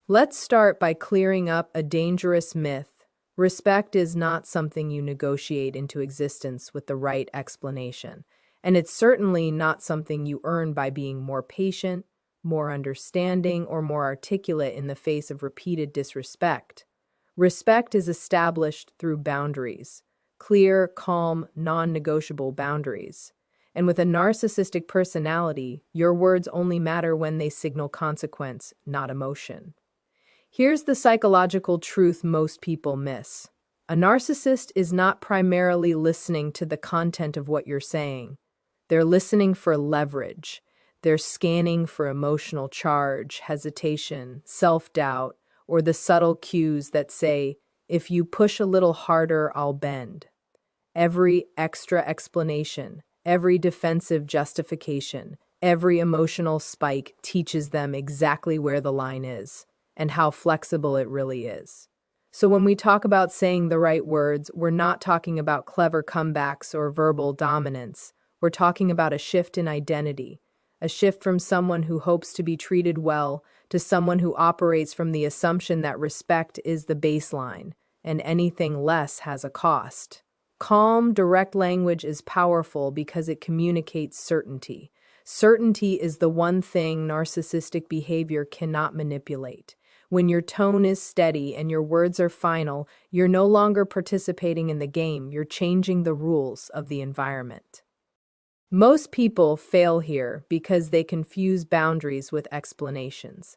Let's start by clearing up a dangerous myth. Respect is not something you negotiate into existence with the right explanation, and it's certainly not something you earn by being more patient, more understanding, or more articulate in the face of repeated disrespect. Respect is established through boundaries, clear, calm, non-negotiable boundaries. And with a narcissistic personality, your words only matter when they signal consequence, not emotion. Here's the psychological truth most people miss. A narcissist is not primarily listening to the content of what you're saying. They're listening for leverage. They're scanning for emotional charge, hesitation, self-doubt, or the subtle cues that say, if you push a little harder, I'll bend. Every extra explanation, every defensive justification, every emotional spike teaches them exactly where the line is and how flexible it really is. So when we talk about saying the right words, we're not talking about clever comebacks or verbal dominance. We're talking about a shift in identity, a shift from someone who hopes to be treated well to someone who operates from the assumption that respect is the baseline and anything less has a cost. Calm, direct language is powerful because it communicates certainty. Certainty is the one thing narcissistic behavior cannot manipulate. When your tone is steady and your words are final, you're no longer participating in the game, you're changing the rules of the environment. Most people fail here because they confuse boundaries with explanations.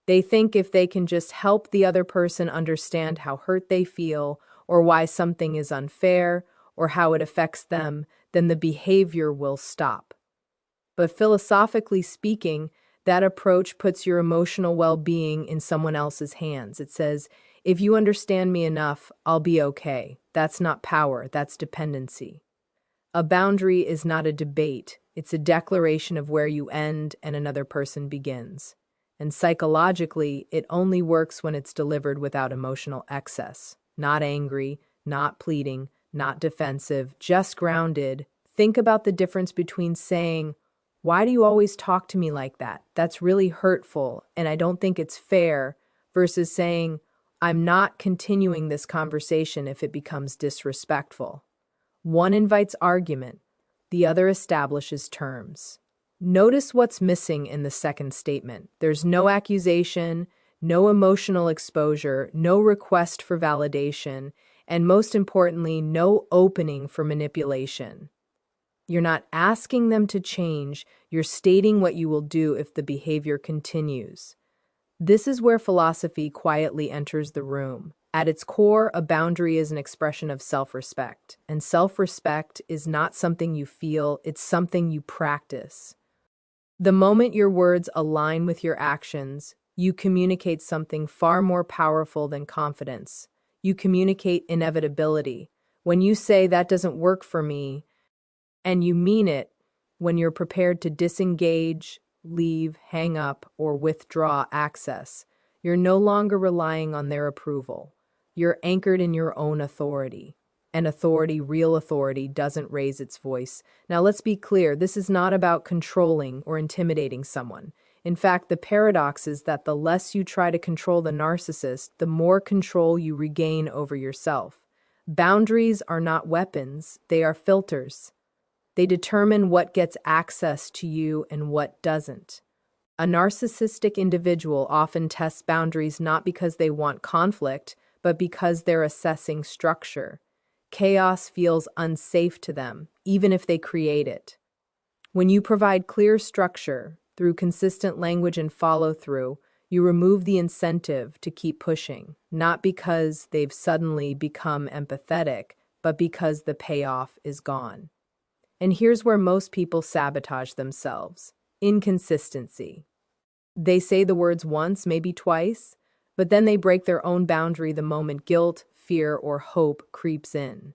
They think if they can just help the other person understand how hurt they feel, or why something is unfair, or how it affects them, then the behavior will stop. But philosophically speaking, that approach puts your emotional well-being in someone else's hands. It says, if you understand me enough, I'll be okay. That's not power, that's dependency. A boundary is not a debate. It's a declaration of where you end and another person begins. And psychologically, it only works when it's delivered without emotional excess. Not angry, not pleading, not defensive, just grounded. Think about the difference between saying, why do you always talk to me like that? That's really hurtful, and I don't think it's fair, versus saying, I'm not continuing this conversation if it becomes disrespectful. One invites argument, the other establishes terms. Notice what's missing in the second statement. There's no accusation, no emotional exposure, no request for validation, and most importantly, no opening for manipulation. You're not asking them to change, you're stating what you will do if the behavior continues. This is where philosophy quietly enters the room. At its core, a boundary is an expression of self-respect, and self-respect is not something you feel, it's something you practice. The moment your words align with your actions, you communicate something far more powerful than confidence. You communicate inevitability. When you say, that doesn't work for me, and you mean it, when you're prepared to disengage, leave, hang up, or withdraw access, you're no longer relying on their approval. You're anchored in your own authority. And authority, real authority, doesn't raise its voice. Now let's be clear, this is not about controlling or intimidating someone. In fact, the paradox is that the less you try to control the narcissist, the more control you regain over yourself. Boundaries are not weapons, they are filters. They determine what gets access to you and what doesn't. A narcissistic individual often tests boundaries not because they want conflict, but because they're assessing structure. Chaos feels unsafe to them, even if they create it. When you provide clear structure through consistent language and follow-through, you remove the incentive to keep pushing, not because they've suddenly become empathetic, but because the payoff is gone. And here's where most people sabotage themselves. Inconsistency. They say the words once, maybe twice, but then they break their own boundary the moment guilt, fear, or hope creeps in.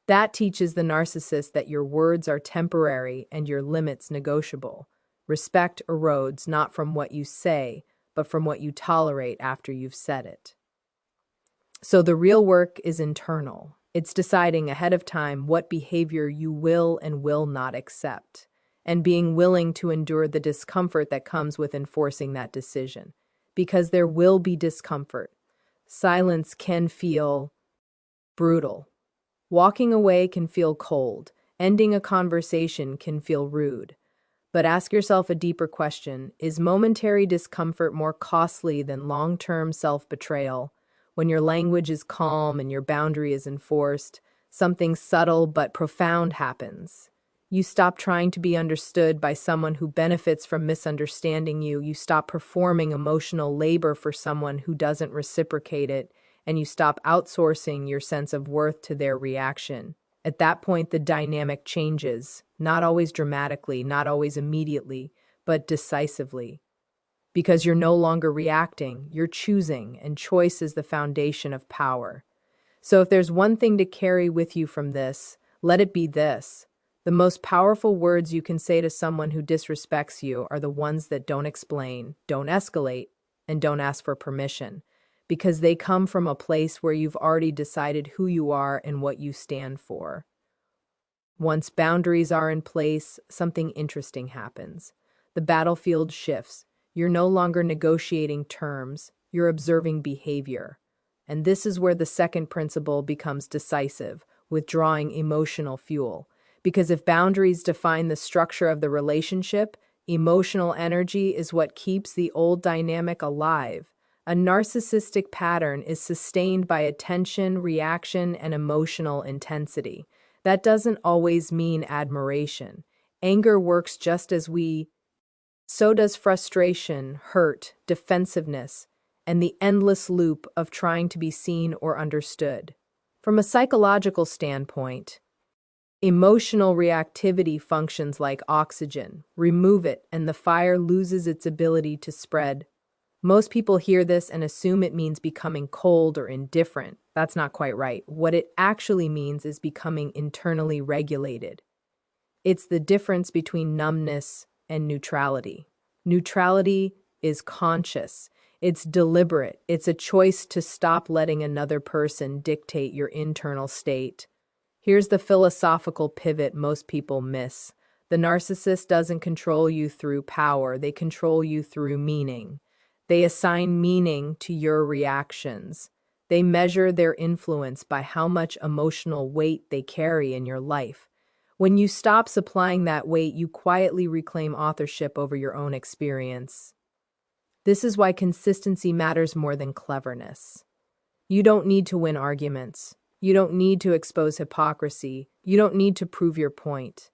That teaches the narcissist that your words are temporary and your limits negotiable. Respect erodes not from what you say, but from what you tolerate after you've said it. So the real work is internal. It's deciding ahead of time what behavior you will and will not accept, and being willing to endure the discomfort that comes with enforcing that decision. because there will be discomfort. Silence can feel brutal. Walking away can feel cold. Ending a conversation can feel rude. But ask yourself a deeper question. Is momentary discomfort more costly than long-term self-betrayal? When your language is calm and your boundary is enforced, something subtle but profound happens. You stop trying to be understood by someone who benefits from misunderstanding you. You stop performing emotional labor for someone who doesn't reciprocate it, and you stop outsourcing your sense of worth to their reaction. At that point, the dynamic changes, not always dramatically, not always immediately, but decisively. Because you're no longer reacting, you're choosing, and choice is the foundation of power. So if there's one thing to carry with you from this, let it be this. The most powerful words you can say to someone who disrespects you are the ones that don't explain, don't escalate, and don't ask for permission, because they come from a place where you've already decided who you are and what you stand for. Once boundaries are in place, something interesting happens. The battlefield shifts. You're no longer negotiating terms, you're observing behavior. And this is where the second principle becomes decisive, withdrawing emotional fuel. Because if boundaries define the structure of the relationship, emotional energy is what keeps the old dynamic alive. A narcissistic pattern is sustained by attention, reaction, and emotional intensity. That doesn't always mean admiration. Anger works just as so does frustration, hurt, defensiveness, and the endless loop of trying to be seen or understood. From a psychological standpoint, emotional reactivity functions like oxygen. Remove it, and the fire loses its ability to spread. Most people hear this and assume it means becoming cold or indifferent. That's not quite right. What it actually means is becoming internally regulated. It's the difference between numbness and neutrality. Neutrality is conscious. It's deliberate. It's a choice to stop letting another person dictate your internal state. Here's the philosophical pivot most people miss. The narcissist doesn't control you through power. They control you through meaning. They assign meaning to your reactions. They measure their influence by how much emotional weight they carry in your life. When you stop supplying that weight, you quietly reclaim authorship over your own experience. This is why consistency matters more than cleverness. You don't need to win arguments. You don't need to expose hypocrisy. You don't need to prove your point.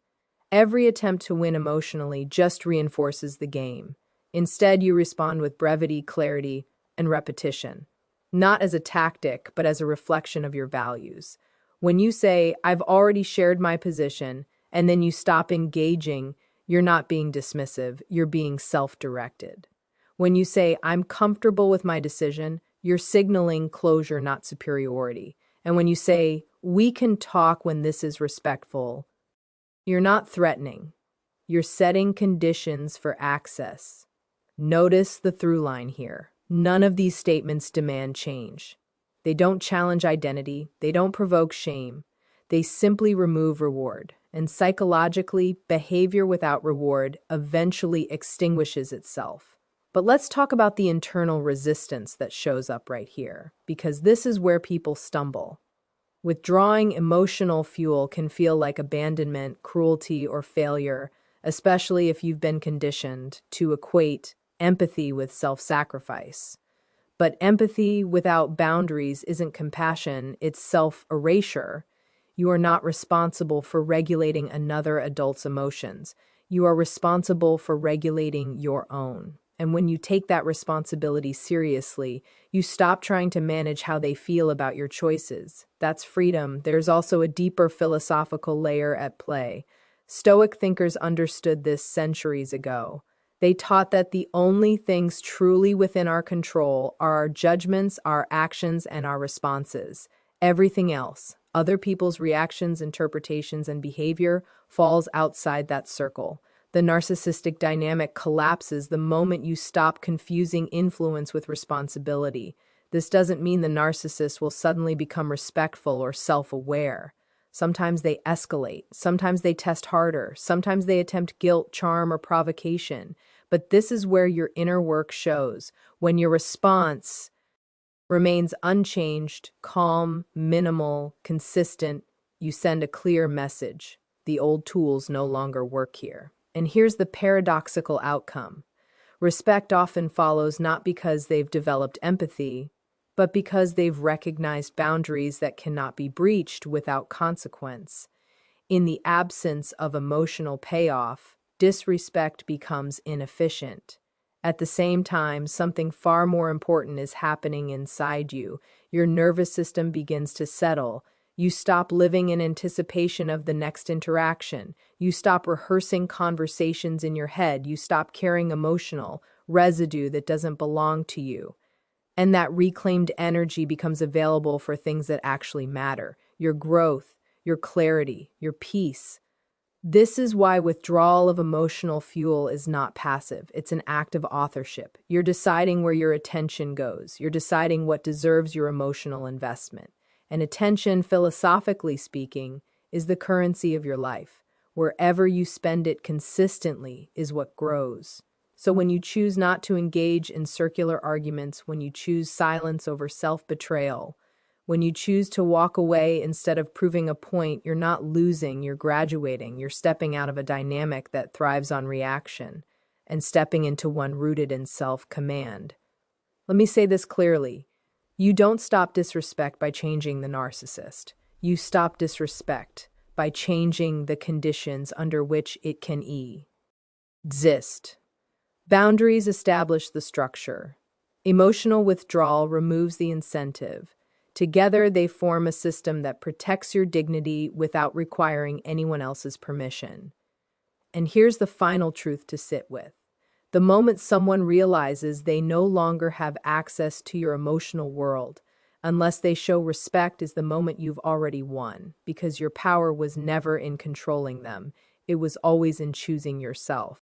Every attempt to win emotionally just reinforces the game. Instead, you respond with brevity, clarity, and repetition. Not as a tactic, but as a reflection of your values. When you say, "I've already shared my position," and then you stop engaging, you're not being dismissive, you're being self-directed. When you say, "I'm comfortable with my decision," you're signaling closure, not superiority. And when you say, "We can talk when this is respectful," you're not threatening. You're setting conditions for access. Notice the through line here. None of these statements demand change. They don't challenge identity. They don't provoke shame. They simply remove reward. And psychologically, behavior without reward eventually extinguishes itself. But let's talk about the internal resistance that shows up right here, because this is where people stumble. Withdrawing emotional fuel can feel like abandonment, cruelty, or failure, especially if you've been conditioned to equate empathy with self-sacrifice. But empathy without boundaries isn't compassion, it's self-erasure. You are not responsible for regulating another adult's emotions. You are responsible for regulating your own. And when you take that responsibility seriously, you stop trying to manage how they feel about your choices. That's freedom. There's also a deeper philosophical layer at play. Stoic thinkers understood this centuries ago. They taught that the only things truly within our control are our judgments, our actions, and our responses. Everything else, other people's reactions, interpretations, and behavior, falls outside that circle. The narcissistic dynamic collapses the moment you stop confusing influence with responsibility. This doesn't mean the narcissist will suddenly become respectful or self-aware. Sometimes they escalate. Sometimes they test harder. Sometimes they attempt guilt, charm, or provocation. But this is where your inner work shows. When your response remains unchanged, calm, minimal, consistent, you send a clear message. The old tools no longer work here. And here's the paradoxical outcome. Respect often follows not because they've developed empathy, but because they've recognized boundaries that cannot be breached without consequence. In the absence of emotional payoff, disrespect becomes inefficient. At the same time, something far more important is happening inside you. Your nervous system begins to settle. You stop living in anticipation of the next interaction. You stop rehearsing conversations in your head. You stop carrying emotional residue that doesn't belong to you. And that reclaimed energy becomes available for things that actually matter: your growth, your clarity, your peace. This is why withdrawal of emotional fuel is not passive. It's an act of authorship. You're deciding where your attention goes. You're deciding what deserves your emotional investment. And attention, philosophically speaking, is the currency of your life. Wherever you spend it consistently is what grows. So when you choose not to engage in circular arguments, when you choose silence over self-betrayal, when you choose to walk away instead of proving a point, you're not losing, you're graduating. You're stepping out of a dynamic that thrives on reaction and stepping into one rooted in self-command. Let me say this clearly. You don't stop disrespect by changing the narcissist. You stop disrespect by changing the conditions under which it can exist. Boundaries establish the structure. Emotional withdrawal removes the incentive. Together, they form a system that protects your dignity without requiring anyone else's permission. And here's the final truth to sit with. The moment someone realizes they no longer have access to your emotional world, unless they show respect, is the moment you've already won, because your power was never in controlling them. It was always in choosing yourself.